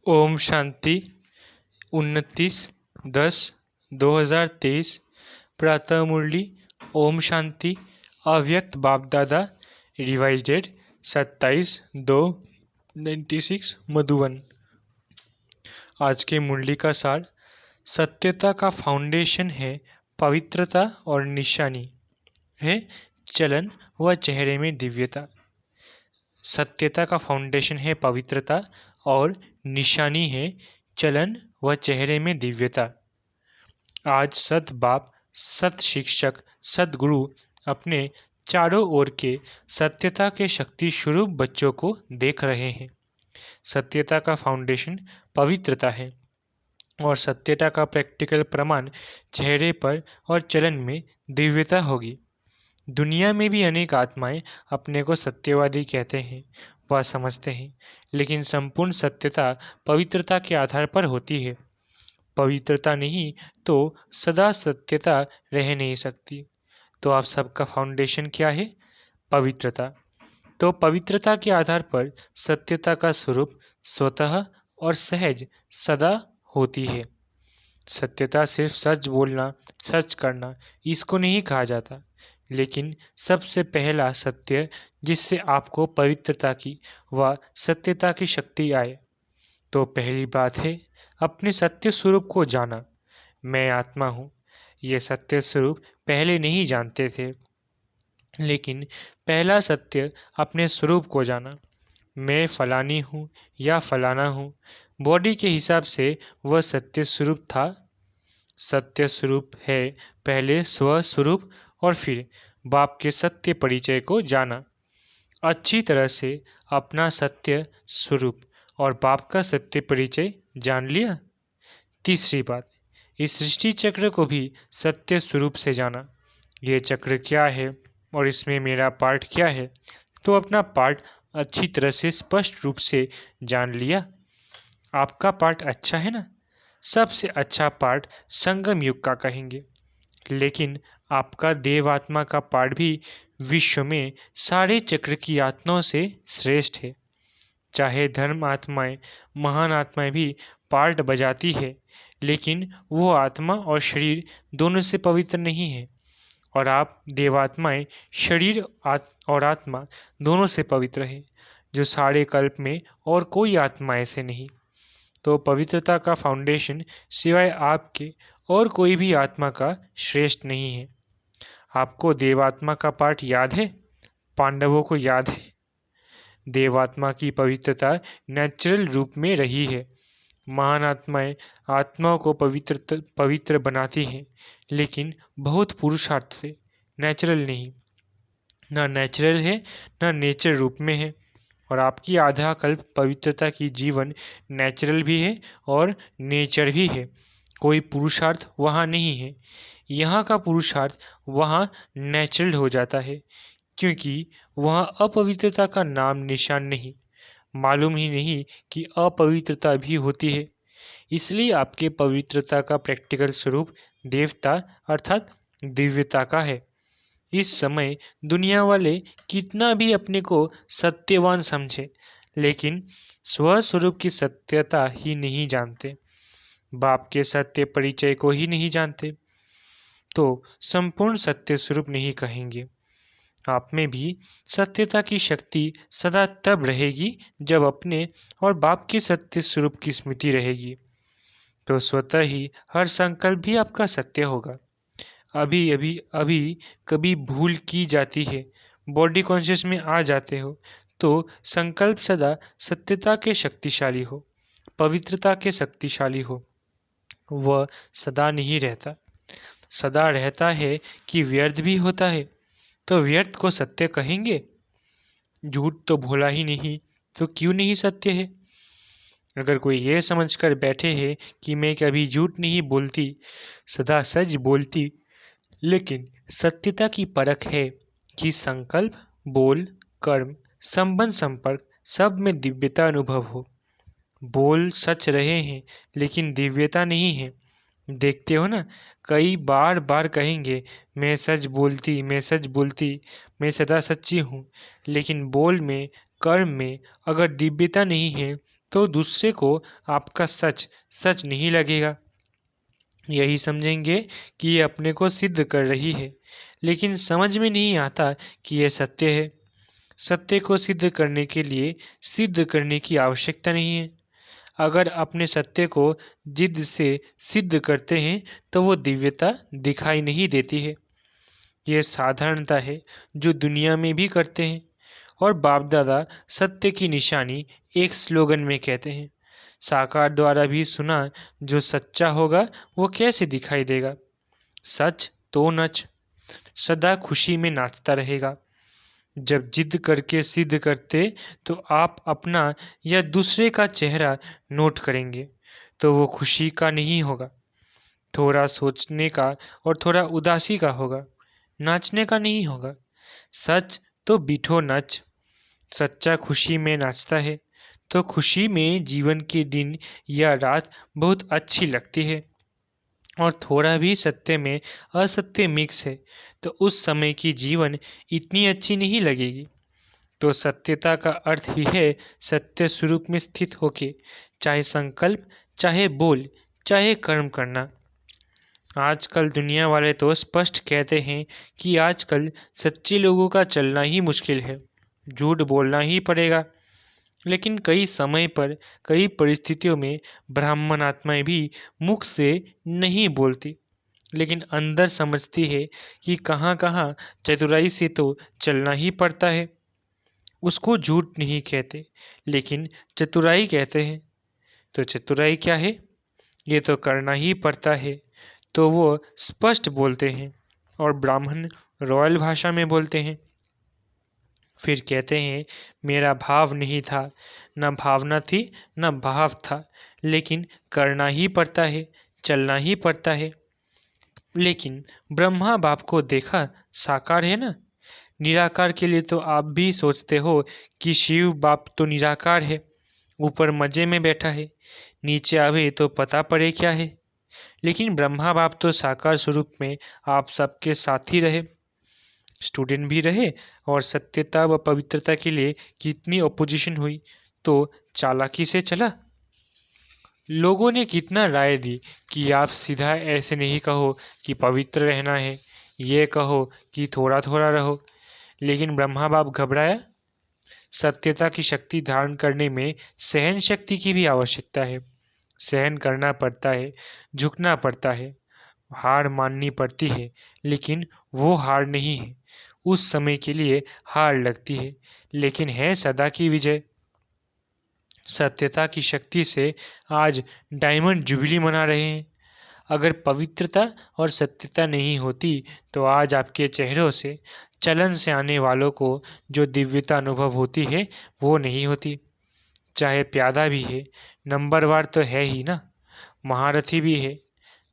ओम शांति 29/10/2023 प्रातः मुरली। ओम शांति। अव्यक्त बाप दादा रिवाइज्ड 27/2/96 मधुबन। आज के मुरली का सार। सत्यता का फाउंडेशन है पवित्रता और निशानी है चलन व चेहरे में दिव्यता। सत्यता का फाउंडेशन है पवित्रता और निशानी है चलन व चेहरे में दिव्यता। आज सत बाप, सत शिक्षक, सतगुरु अपने चारों ओर के सत्यता के शक्ति स्वरूप बच्चों को देख रहे हैं। सत्यता का फाउंडेशन पवित्रता है और सत्यता का प्रैक्टिकल प्रमाण चेहरे पर और चलन में दिव्यता होगी। दुनिया में भी अनेक आत्माएं अपने को सत्यवादी कहते हैं व समझते हैं, लेकिन संपूर्ण सत्यता पवित्रता के आधार पर होती है। पवित्रता नहीं तो सदा सत्यता रह नहीं सकती। तो आप सबका फाउंडेशन क्या है? पवित्रता। तो पवित्रता के आधार पर सत्यता का स्वरूप स्वतः और सहज सदा होती है। सत्यता सिर्फ सच बोलना, सच करना, इसको नहीं कहा जाता, लेकिन सबसे पहला सत्य जिससे आपको पवित्रता की व सत्यता की शक्ति आए। तो पहली बात है अपने सत्य स्वरूप को जाना। मैं आत्मा हूँ। ये सत्य स्वरूप पहले नहीं जानते थे, लेकिन पहला सत्य अपने स्वरूप को जाना। मैं फलानी हूँ या फलाना हूँ, बॉडी के हिसाब से वह सत्य स्वरूप था। सत्य स्वरूप है पहले स्व स्वरूप और फिर बाप के सत्य परिचय को जाना। अच्छी तरह से अपना सत्य स्वरूप और बाप का सत्य परिचय जान लिया। तीसरी बात, इस सृष्टि चक्र को भी सत्य स्वरूप से जाना। ये चक्र क्या है और इसमें मेरा पार्ट क्या है, तो अपना पार्ट अच्छी तरह से स्पष्ट रूप से जान लिया। आपका पार्ट अच्छा है ना? सबसे अच्छा पार्ट संगम युग का कहेंगे, लेकिन आपका देवात्मा का पार्ट भी विश्व में सारे चक्र की आत्माओं से श्रेष्ठ है। चाहे धर्म आत्माएं, महान आत्माएं भी पार्ट बजाती है, लेकिन वो आत्मा और शरीर दोनों से पवित्र नहीं है। और आप देवात्माएं शरीर और आत्मा दोनों से पवित्र है, जो सारे कल्प में और कोई आत्मा ऐसे नहीं। तो पवित्रता का फाउंडेशन सिवाय आपके और कोई भी आत्मा का श्रेष्ठ नहीं है। आपको देवात्मा का पाठ याद है? पांडवों को याद है? देवात्मा की पवित्रता नेचुरल रूप में रही है। महान आत्माएं आत्माओं को पवित्र बनाती हैं, लेकिन बहुत पुरुषार्थ से, नेचुरल नहीं। ना नेचुरल है ना नेचर रूप में है। और आपकी आधा कल्प पवित्रता की जीवन नेचुरल भी है और नेचर भी है। कोई पुरुषार्थ वहाँ नहीं है। यहाँ का पुरुषार्थ वहाँ नेचुरल हो जाता है, क्योंकि वहाँ अपवित्रता का नाम निशान नहीं, मालूम ही नहीं कि अपवित्रता भी होती है। इसलिए आपके पवित्रता का प्रैक्टिकल स्वरूप देवता अर्थात दिव्यता का है। इस समय दुनिया वाले कितना भी अपने को सत्यवान समझे, लेकिन स्वस्वरूप की सत्यता ही नहीं जानते, बाप के सत्य परिचय को ही नहीं जानते, तो संपूर्ण सत्य स्वरूप नहीं कहेंगे। आप में भी सत्यता की शक्ति सदा तब रहेगी जब अपने और बाप के सत्य स्वरूप की स्मृति रहेगी। तो स्वतः ही हर संकल्प भी आपका सत्य होगा। अभी कभी भूल की जाती है, बॉडी कॉन्शियस में आ जाते हो, तो संकल्प सदा सत्यता के शक्तिशाली हो, पवित्रता के शक्तिशाली हो। वह सदा नहीं रहता। सदा रहता है कि व्यर्थ भी होता है, तो व्यर्थ को सत्य कहेंगे? झूठ तो भोला ही नहीं, तो क्यों नहीं सत्य है? अगर कोई ये समझकर बैठे है कि मैं कभी झूठ नहीं बोलती, सदा सच बोलती, लेकिन सत्यता की परख है कि संकल्प, बोल, कर्म, संबंध, संपर्क सब में दिव्यता अनुभव हो। बोल सच रहे हैं, लेकिन दिव्यता नहीं है। देखते हो ना, कई बार बार कहेंगे मैं सच बोलती, मैं सच बोलती, मैं सदा सच्ची हूँ, लेकिन बोल में, कर्म में अगर दिव्यता नहीं है तो दूसरे को आपका सच सच नहीं लगेगा। यही समझेंगे कि ये अपने को सिद्ध कर रही है, लेकिन समझ में नहीं आता कि यह सत्य है। सत्य को सिद्ध करने के लिए सिद्ध करने की आवश्यकता नहीं है। अगर अपने सत्य को जिद से सिद्ध करते हैं तो वो दिव्यता दिखाई नहीं देती है। यह साधारणता है जो दुनिया में भी करते हैं। और बाप दादा सत्य की निशानी एक स्लोगन में कहते हैं, साकार द्वारा भी सुना, जो सच्चा होगा वो कैसे दिखाई देगा। सच तो नच, सदा खुशी में नाचता रहेगा। जब जिद करके सिद्ध करते तो आप अपना या दूसरे का चेहरा नोट करेंगे, तो वो खुशी का नहीं होगा, थोड़ा सोचने का और थोड़ा उदासी का होगा, नाचने का नहीं होगा। सच तो बिठो नच, सच्चा खुशी में नाचता है तो खुशी में जीवन के दिन या रात बहुत अच्छी लगती है। और थोड़ा भी सत्य में असत्य मिक्स है तो उस समय की जीवन इतनी अच्छी नहीं लगेगी। तो सत्यता का अर्थ ही है सत्य स्वरूप में स्थित होके, चाहे संकल्प, चाहे बोल, चाहे कर्म करना। आजकल दुनिया वाले तो स्पष्ट कहते हैं कि आजकल सच्चे लोगों का चलना ही मुश्किल है, झूठ बोलना ही पड़ेगा। लेकिन कई समय पर, कई परिस्थितियों में ब्राह्मण आत्माएं भी मुख से नहीं बोलती, लेकिन अंदर समझती है कि कहाँ कहाँ चतुराई से तो चलना ही पड़ता है। उसको झूठ नहीं कहते, लेकिन चतुराई कहते हैं। तो चतुराई क्या है? ये तो करना ही पड़ता है, तो वो स्पष्ट बोलते हैं और ब्राह्मण रॉयल भाषा में बोलते हैं। फिर कहते हैं, मेरा भाव नहीं था, न भावना थी, न भाव था, लेकिन करना ही पड़ता है, चलना ही पड़ता है। लेकिन ब्रह्मा बाप को देखा, साकार है ना। निराकार के लिए तो आप भी सोचते हो कि शिव बाप तो निराकार है, ऊपर मजे में बैठा है, नीचे आवे तो पता पड़े क्या है। लेकिन ब्रह्मा बाप तो साकार स्वरूप में आप सबके साथ ही रहे, स्टूडेंट भी रहे, और सत्यता व पवित्रता के लिए कितनी अपोजिशन हुई तो चालाकी से चला। लोगों ने कितना राय दी कि आप सीधा ऐसे नहीं कहो कि पवित्र रहना है, ये कहो कि थोड़ा थोड़ा रहो। लेकिन ब्रह्मा बाप घबराया। सत्यता की शक्ति धारण करने में सहन शक्ति की भी आवश्यकता है। सहन करना पड़ता है, झुकना पड़ता है, हार माननी पड़ती है, लेकिन वो हार नहीं है। उस समय के लिए हार लगती है, लेकिन है सदा की विजय। सत्यता की शक्ति से आज डायमंड जुबली मना रहे हैं। अगर पवित्रता और सत्यता नहीं होती तो आज आपके चेहरों से, चलन से आने वालों को जो दिव्यता अनुभव होती है वो नहीं होती। चाहे प्यादा भी है, नंबरवार तो है ही ना, महारथी भी है,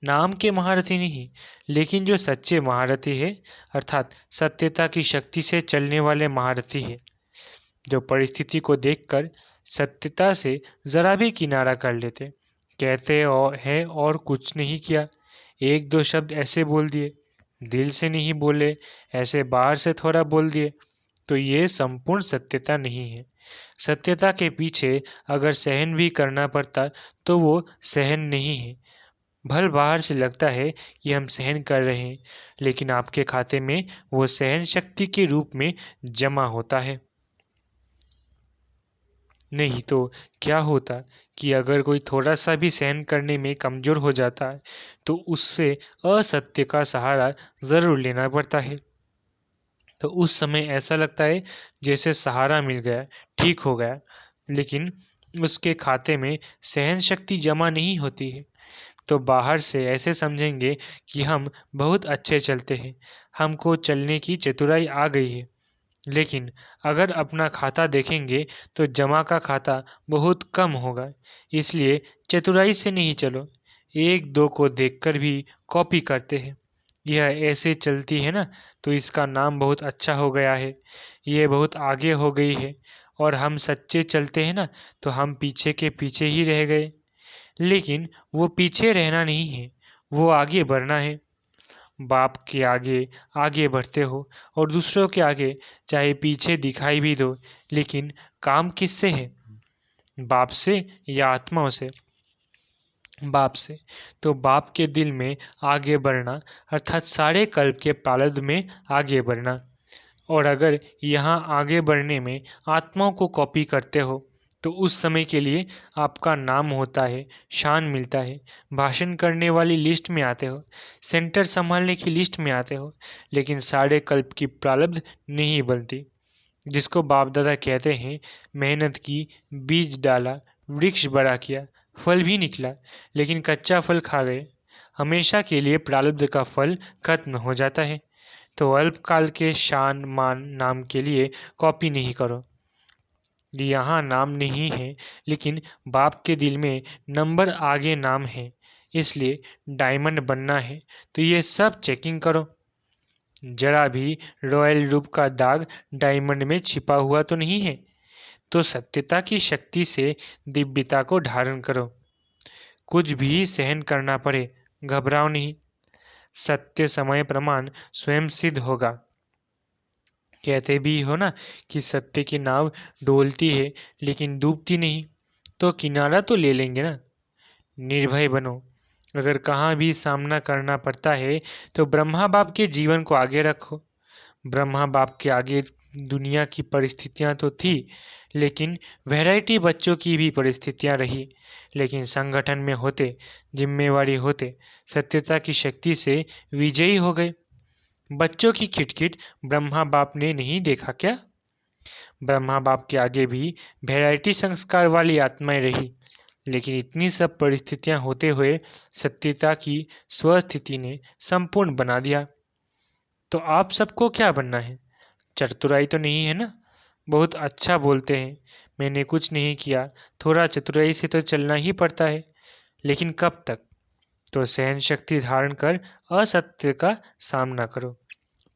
नाम के महारथी नहीं, लेकिन जो सच्चे महारथी है, अर्थात सत्यता की शक्ति से चलने वाले महारथी है, जो परिस्थिति को देखकर सत्यता से जरा भी किनारा कर लेते, कहते और है और कुछ नहीं किया, एक दो शब्द ऐसे बोल दिए, दिल से नहीं बोले, ऐसे बाहर से थोड़ा बोल दिए, तो ये संपूर्ण सत्यता नहीं है। सत्यता के पीछे अगर सहन भी करना पड़ता तो वो सहन नहीं है। भल बाहर से लगता है कि हम सहन कर रहे हैं, लेकिन आपके खाते में वो सहन शक्ति के रूप में जमा होता है। नहीं तो क्या होता कि अगर कोई थोड़ा सा भी सहन करने में कमज़ोर हो जाता है तो उससे असत्य का सहारा ज़रूर लेना पड़ता है। तो उस समय ऐसा लगता है जैसे सहारा मिल गया, ठीक हो गया, लेकिन उसके खाते में सहन शक्ति जमा नहीं होती है। तो बाहर से ऐसे समझेंगे कि हम बहुत अच्छे चलते हैं, हमको चलने की चतुराई आ गई है, लेकिन अगर अपना खाता देखेंगे तो जमा का खाता बहुत कम होगा। इसलिए चतुराई से नहीं चलो, एक दो को देखकर भी कॉपी करते हैं। यह ऐसे चलती है ना तो इसका नाम बहुत अच्छा हो गया है, ये बहुत आगे हो गई है, और हम सच्चे चलते हैं ना तो हम पीछे के पीछे ही रह गए। लेकिन वो पीछे रहना नहीं है, वो आगे बढ़ना है। बाप के आगे आगे बढ़ते हो और दूसरों के आगे चाहे पीछे दिखाई भी दो, लेकिन काम किससे है? बाप से या आत्माओं से? बाप से। तो बाप के दिल में आगे बढ़ना अर्थात सारे कल्प के प्रारब्ध में आगे बढ़ना। और अगर यहाँ आगे बढ़ने में आत्माओं को कॉपी करते हो तो उस समय के लिए आपका नाम होता है, शान मिलता है, भाषण करने वाली लिस्ट में आते हो, सेंटर संभालने की लिस्ट में आते हो, लेकिन सारे कल्प की प्रारब्ध नहीं बनती। जिसको बाप दादा कहते हैं, मेहनत की, बीज डाला, वृक्ष बड़ा किया, फल भी निकला, लेकिन कच्चा फल खा गए। हमेशा के लिए प्रारब्ध का फल खत्म हो जाता है। तो अल्पकाल के शान मान नाम के लिए कॉपी नहीं करो। यहाँ नाम नहीं है, लेकिन बाप के दिल में नंबर आगे नाम है, इसलिए डायमंड बनना है। तो ये सब चेकिंग करो। जरा भी रॉयल रूप का दाग डायमंड में छिपा हुआ तो नहीं है। तो सत्यता की शक्ति से दिव्यता को धारण करो। कुछ भी सहन करना पड़े, घबराओ नहीं। सत्य समय प्रमाण स्वयं सिद्ध होगा। कहते भी हो ना कि सत्य की नाव डोलती है लेकिन डूबती नहीं। तो किनारा तो ले लेंगे ना। निर्भय बनो। अगर कहाँ भी सामना करना पड़ता है तो ब्रह्मा बाप के जीवन को आगे रखो। ब्रह्मा बाप के आगे दुनिया की परिस्थितियाँ तो थी, लेकिन वैरायटी बच्चों की भी परिस्थितियाँ रही। लेकिन संगठन में होते, जिम्मेवारी होते, सत्यता की शक्ति से विजयी हो गए। बच्चों की खिटखिट ब्रह्मा बाप ने नहीं देखा क्या? ब्रह्मा बाप के आगे भी वैरायटी संस्कार वाली आत्माएं रही, लेकिन इतनी सब परिस्थितियां होते हुए सत्यता की स्वस्थिति ने संपूर्ण बना दिया। तो आप सबको क्या बनना है? चतुराई तो नहीं है ना? बहुत अच्छा बोलते हैं, मैंने कुछ नहीं किया, थोड़ा चतुराई से तो चलना ही पड़ता है, लेकिन कब तक? तो सहन शक्ति धारण कर असत्य का सामना करो,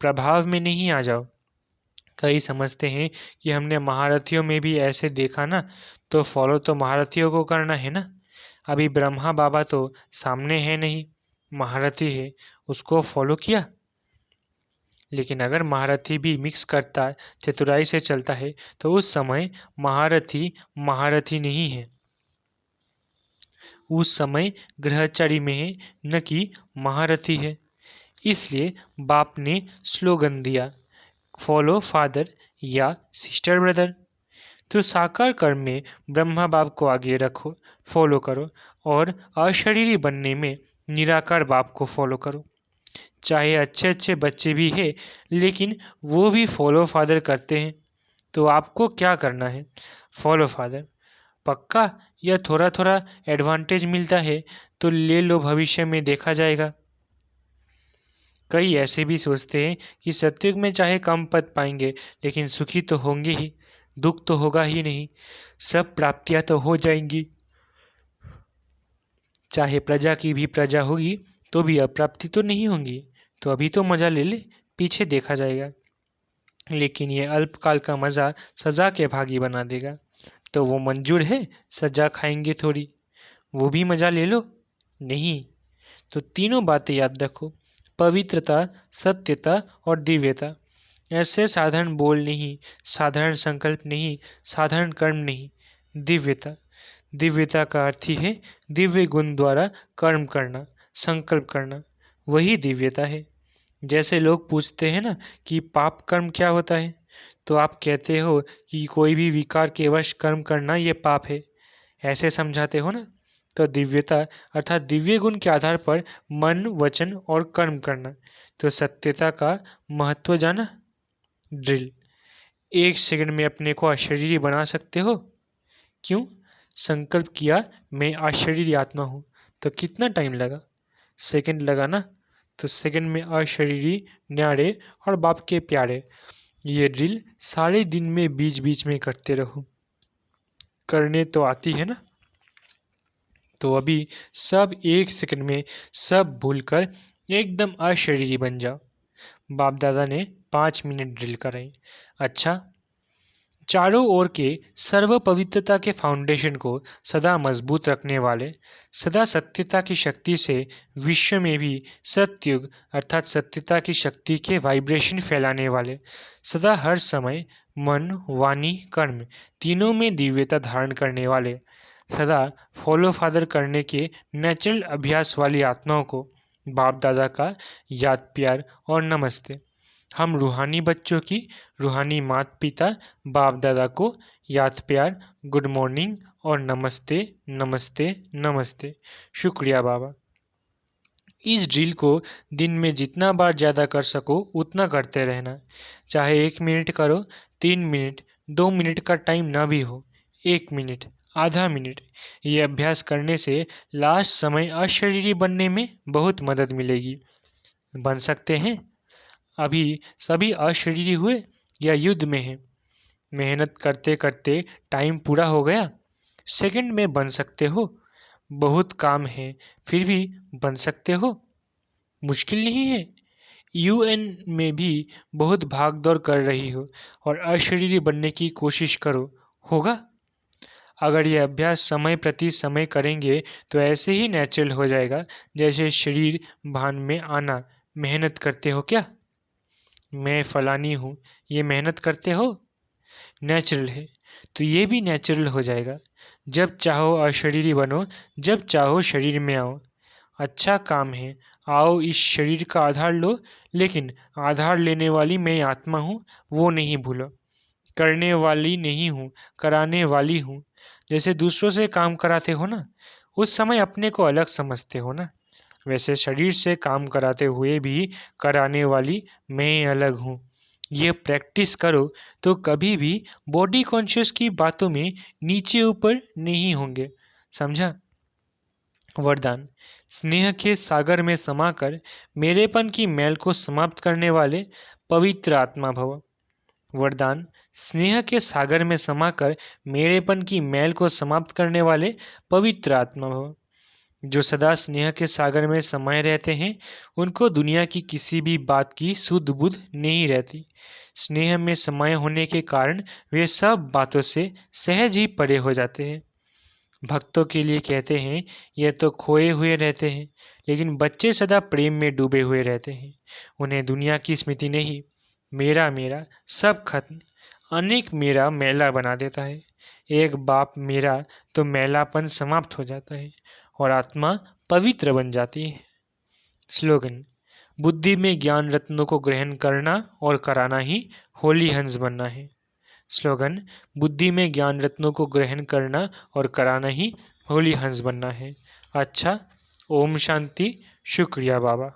प्रभाव में नहीं आ जाओ। कई समझते हैं कि हमने महारथियों में भी ऐसे देखा ना, तो फॉलो तो महारथियों को करना है ना। अभी ब्रह्मा बाबा तो सामने है नहीं, महारथी है, उसको फॉलो किया। लेकिन अगर महारथी भी मिक्स करता, चतुराई से चलता है, तो उस समय महारथी महारथी नहीं है, उस समय ग्रहचारी में है, न कि महारथी है। इसलिए बाप ने स्लोगन दिया, फॉलो फादर या सिस्टर ब्रदर। तो साकार कर्म में ब्रह्मा बाप को आगे रखो, फॉलो करो, और अशरीरी बनने में निराकार बाप को फॉलो करो। चाहे अच्छे अच्छे बच्चे भी हैं, लेकिन वो भी फॉलो फादर करते हैं। तो आपको क्या करना है? Follow father. पक्का? या थोड़ा थोड़ा एडवांटेज मिलता है तो ले लो, भविष्य में देखा जाएगा। कई ऐसे भी सोचते हैं कि सत्युग में चाहे कम पद पाएंगे, लेकिन सुखी तो होंगे ही, दुख तो होगा ही नहीं, सब प्राप्तियां तो हो जाएंगी। चाहे प्रजा की भी प्रजा होगी तो भी अप्राप्ति तो नहीं होंगी। तो अभी तो मज़ा ले ले, पीछे देखा जाएगा। लेकिन ये अल्पकाल का मज़ा सज़ा के भागी बना देगा। तो वो मंजूर है? सज़ा खाएंगे थोड़ी, वो भी मज़ा ले लो। नहीं। तो तीनों बातें याद रखो, पवित्रता, सत्यता और दिव्यता। ऐसे साधारण बोल नहीं, साधारण संकल्प नहीं, साधारण कर्म नहीं, दिव्यता। दिव्यता का अर्थ ही है दिव्य गुण द्वारा कर्म करना, संकल्प करना, वही दिव्यता है। जैसे लोग पूछते हैं ना कि पाप कर्म क्या होता है, तो आप कहते हो कि कोई भी विकार के वश कर्म करना ये पाप है, ऐसे समझाते हो ना। तो दिव्यता अर्थात दिव्य गुण के आधार पर मन, वचन और कर्म करना। तो सत्यता का महत्व जाना। ड्रिल। 1 सेकंड में अपने को अशरीरी बना सकते हो। क्यों? संकल्प किया मैं अशरीरी आत्मा हूँ, तो कितना टाइम लगा? सेकंड लगा ना। तो सेकंड में अशरीरी, न्यारे और बाप के प्यारे, ये ड्रिल सारे दिन में बीच बीच में करते रहो। करने तो आती है ना। तो अभी सब 1 सेकंड में सब भूलकर एकदम अशरीरी बन जाओ। बाप दादा ने 5 मिनट ड्रिल कराई। अच्छा, चारों ओर के सर्व पवित्रता के फाउंडेशन को सदा मजबूत रखने वाले, सदा सत्यता की शक्ति से विश्व में भी सत्युग अर्थात सत्यता की शक्ति के वाइब्रेशन फैलाने वाले, सदा हर समय मन, वाणी, कर्म तीनों में दिव्यता धारण करने वाले, सदा फॉलो फादर करने के नेचुरल अभ्यास वाली आत्माओं को बाप दादा का याद प्यार और नमस्ते। हम रूहानी बच्चों की रूहानी माता पिता बाप दादा को याद प्यार, गुड मॉर्निंग और नमस्ते नमस्ते नमस्ते। शुक्रिया बाबा। इस ड्रिल को दिन में जितना बार ज़्यादा कर सको उतना करते रहना। चाहे 1 मिनट करो, 3 मिनट, 2 मिनट का टाइम ना भी हो, 1 मिनट, आधा मिनट। ये अभ्यास करने से लास्ट समय अशरीरी बनने में बहुत मदद मिलेगी। बन सकते हैं? अभी सभी अशरीरी हुए या युद्ध में हैं? मेहनत करते करते टाइम पूरा हो गया? सेकंड में बन सकते हो? बहुत काम है फिर भी बन सकते हो? मुश्किल नहीं है। यूएन में भी बहुत भाग दौड़ कर रही हो और अशरीरी बनने की कोशिश करो, होगा? अगर यह अभ्यास समय प्रति समय करेंगे तो ऐसे ही नेचुरल हो जाएगा जैसे शरीर भान में आना। मेहनत करते हो क्या? मैं फलानी हूँ, ये मेहनत करते हो? नेचुरल है तो ये भी नेचुरल हो जाएगा। जब चाहो अशरीरी बनो, जब चाहो शरीर में आओ। अच्छा काम है, आओ इस शरीर का आधार लो, लेकिन आधार लेने वाली मैं आत्मा हूँ वो नहीं भूलो। करने वाली नहीं हूँ, कराने वाली हूँ। जैसे दूसरों से काम कराते हो ना, उस समय अपने को अलग समझते हो ना, वैसे शरीर से काम कराते हुए भी कराने वाली मैं अलग हूँ। ये प्रैक्टिस करो तो कभी भी बॉडी कॉन्शियस की बातों में नीचे ऊपर नहीं होंगे। समझा? वरदान। स्नेह के सागर में समाकर मेरेपन की मैल को समाप्त करने वाले पवित्र आत्मा भव। वरदान। स्नेह के सागर में समाकर मेरेपन की मैल को समाप्त करने वाले पवित्र आत्मा भव। जो सदा स्नेह के सागर में समाये रहते हैं उनको दुनिया की किसी भी बात की सुध बुध नहीं रहती। स्नेह में समाये होने के कारण वे सब बातों से सहज ही परे हो जाते हैं। भक्तों के लिए कहते हैं यह तो खोए हुए रहते हैं, लेकिन बच्चे सदा प्रेम में डूबे हुए रहते हैं। उन्हें दुनिया की स्मृति नहीं, मेरा मेरा सब खत्म। अनेक मेरा मैला बना देता है। एक बाप मेरा तो मैलापन समाप्त हो जाता है और आत्मा पवित्र बन जाती है। स्लोगन। बुद्धि में ज्ञान रत्नों को ग्रहण करना और कराना ही होली हंस बनना है। स्लोगन। बुद्धि में ज्ञान रत्नों को ग्रहण करना और कराना ही होली हंस बनना है। अच्छा, ओम शांति। शुक्रिया बाबा।